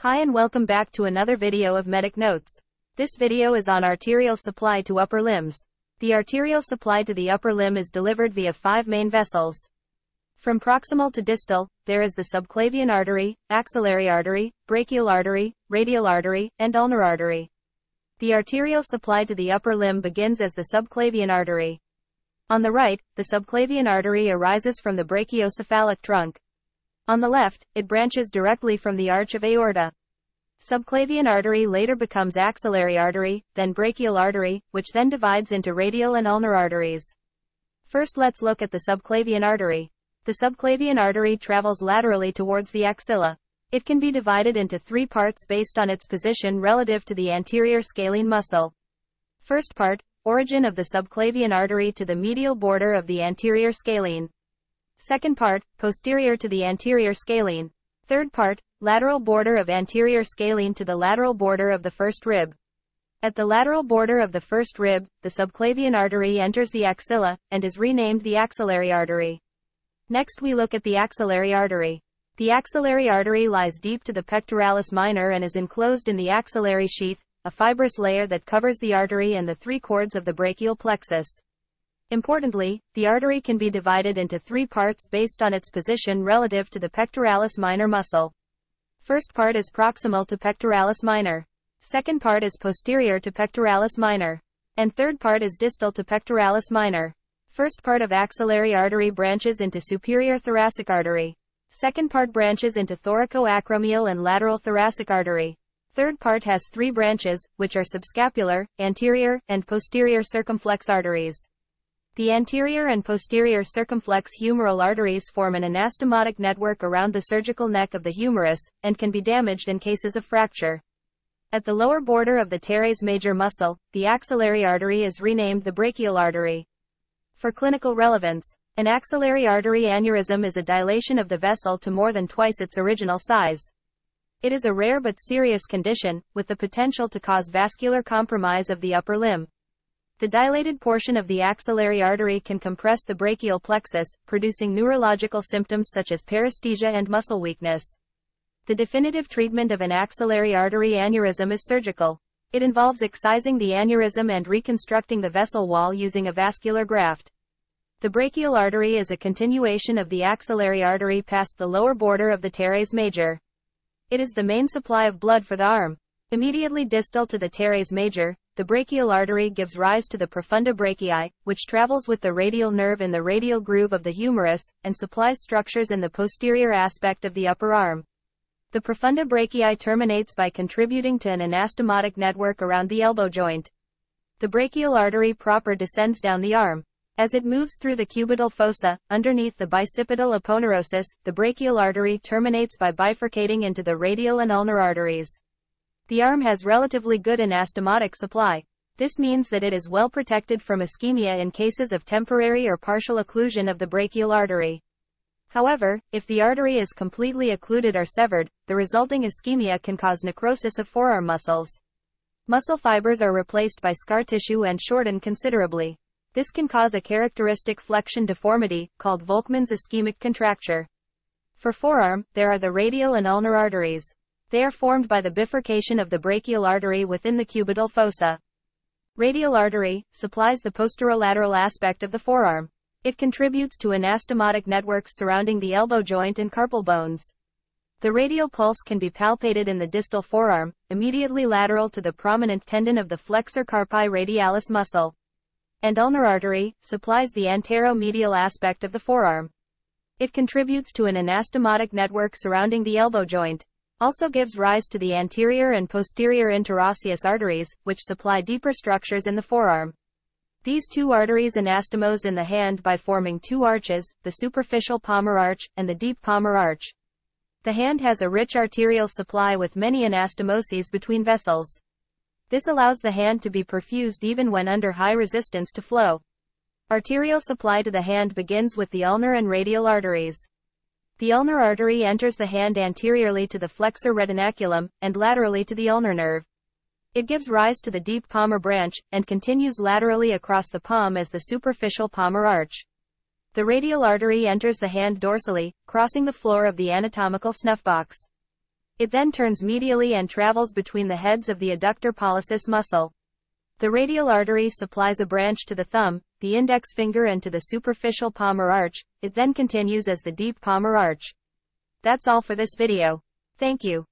Hi and welcome back to another video of Medic Notes. This video is on arterial supply to upper limbs. The arterial supply to the upper limb is delivered via 5 main vessels. From proximal to distal, there is the subclavian artery, axillary artery, brachial artery, radial artery, and ulnar artery. The arterial supply to the upper limb begins as the subclavian artery. On the right, the subclavian artery arises from the brachiocephalic trunk. On the left, it branches directly from the arch of aorta. Subclavian artery later becomes axillary artery, then brachial artery, which then divides into radial and ulnar arteries. First, let's look at the subclavian artery. The subclavian artery travels laterally towards the axilla. It can be divided into 3 parts based on its position relative to the anterior scalene muscle. First part, origin of the subclavian artery to the medial border of the anterior scalene. Second part, posterior to the anterior scalene. Third part, lateral border of anterior scalene to the lateral border of the first rib. At the lateral border of the first rib, the subclavian artery enters the axilla, and is renamed the axillary artery. Next we look at the axillary artery. The axillary artery lies deep to the pectoralis minor and is enclosed in the axillary sheath, a fibrous layer that covers the artery and the 3 cords of the brachial plexus. Importantly, the artery can be divided into 3 parts based on its position relative to the pectoralis minor muscle. First part is proximal to pectoralis minor. Second part is posterior to pectoralis minor. And third part is distal to pectoralis minor. First part of axillary artery branches into superior thoracic artery. Second part branches into thoracoacromial and lateral thoracic artery. Third part has 3 branches, which are subscapular, anterior, and posterior circumflex arteries. The anterior and posterior circumflex humeral arteries form an anastomotic network around the surgical neck of the humerus, and can be damaged in cases of fracture. At the lower border of the teres major muscle, the axillary artery is renamed the brachial artery. For clinical relevance, an axillary artery aneurysm is a dilation of the vessel to more than twice its original size. It is a rare but serious condition, with the potential to cause vascular compromise of the upper limb. The dilated portion of the axillary artery can compress the brachial plexus, producing neurological symptoms such as paresthesia and muscle weakness. The definitive treatment of an axillary artery aneurysm is surgical. It involves excising the aneurysm and reconstructing the vessel wall using a vascular graft. The brachial artery is a continuation of the axillary artery past the lower border of the teres major. It is the main supply of blood for the arm. Immediately distal to the teres major, the brachial artery gives rise to the profunda brachii, which travels with the radial nerve in the radial groove of the humerus, and supplies structures in the posterior aspect of the upper arm. The profunda brachii terminates by contributing to an anastomotic network around the elbow joint. The brachial artery proper descends down the arm. As it moves through the cubital fossa, underneath the bicipital aponeurosis, the brachial artery terminates by bifurcating into the radial and ulnar arteries. The arm has relatively good anastomotic supply. This means that it is well protected from ischemia in cases of temporary or partial occlusion of the brachial artery. However, if the artery is completely occluded or severed, the resulting ischemia can cause necrosis of forearm muscles. Muscle fibers are replaced by scar tissue and shorten considerably. This can cause a characteristic flexion deformity, called Volkmann's ischemic contracture. For forearm, there are the radial and ulnar arteries. They are formed by the bifurcation of the brachial artery within the cubital fossa. Radial artery supplies the posterolateral aspect of the forearm. It contributes to anastomotic networks surrounding the elbow joint and carpal bones. The radial pulse can be palpated in the distal forearm, immediately lateral to the prominent tendon of the flexor carpi radialis muscle. And ulnar artery supplies the anteromedial aspect of the forearm. It contributes to an anastomotic network surrounding the elbow joint. Also gives rise to the anterior and posterior interosseous arteries, which supply deeper structures in the forearm. These 2 arteries anastomose in the hand by forming 2 arches, the superficial palmar arch, and the deep palmar arch. The hand has a rich arterial supply with many anastomoses between vessels. This allows the hand to be perfused even when under high resistance to flow. Arterial supply to the hand begins with the ulnar and radial arteries. The ulnar artery enters the hand anteriorly to the flexor retinaculum, and laterally to the ulnar nerve. It gives rise to the deep palmar branch, and continues laterally across the palm as the superficial palmar arch. The radial artery enters the hand dorsally, crossing the floor of the anatomical snuff box. It then turns medially and travels between the heads of the adductor pollicis muscle. The radial artery supplies a branch to the thumb, the index finger and to the superficial palmar arch. It then continues as the deep palmar arch. That's all for this video. Thank you.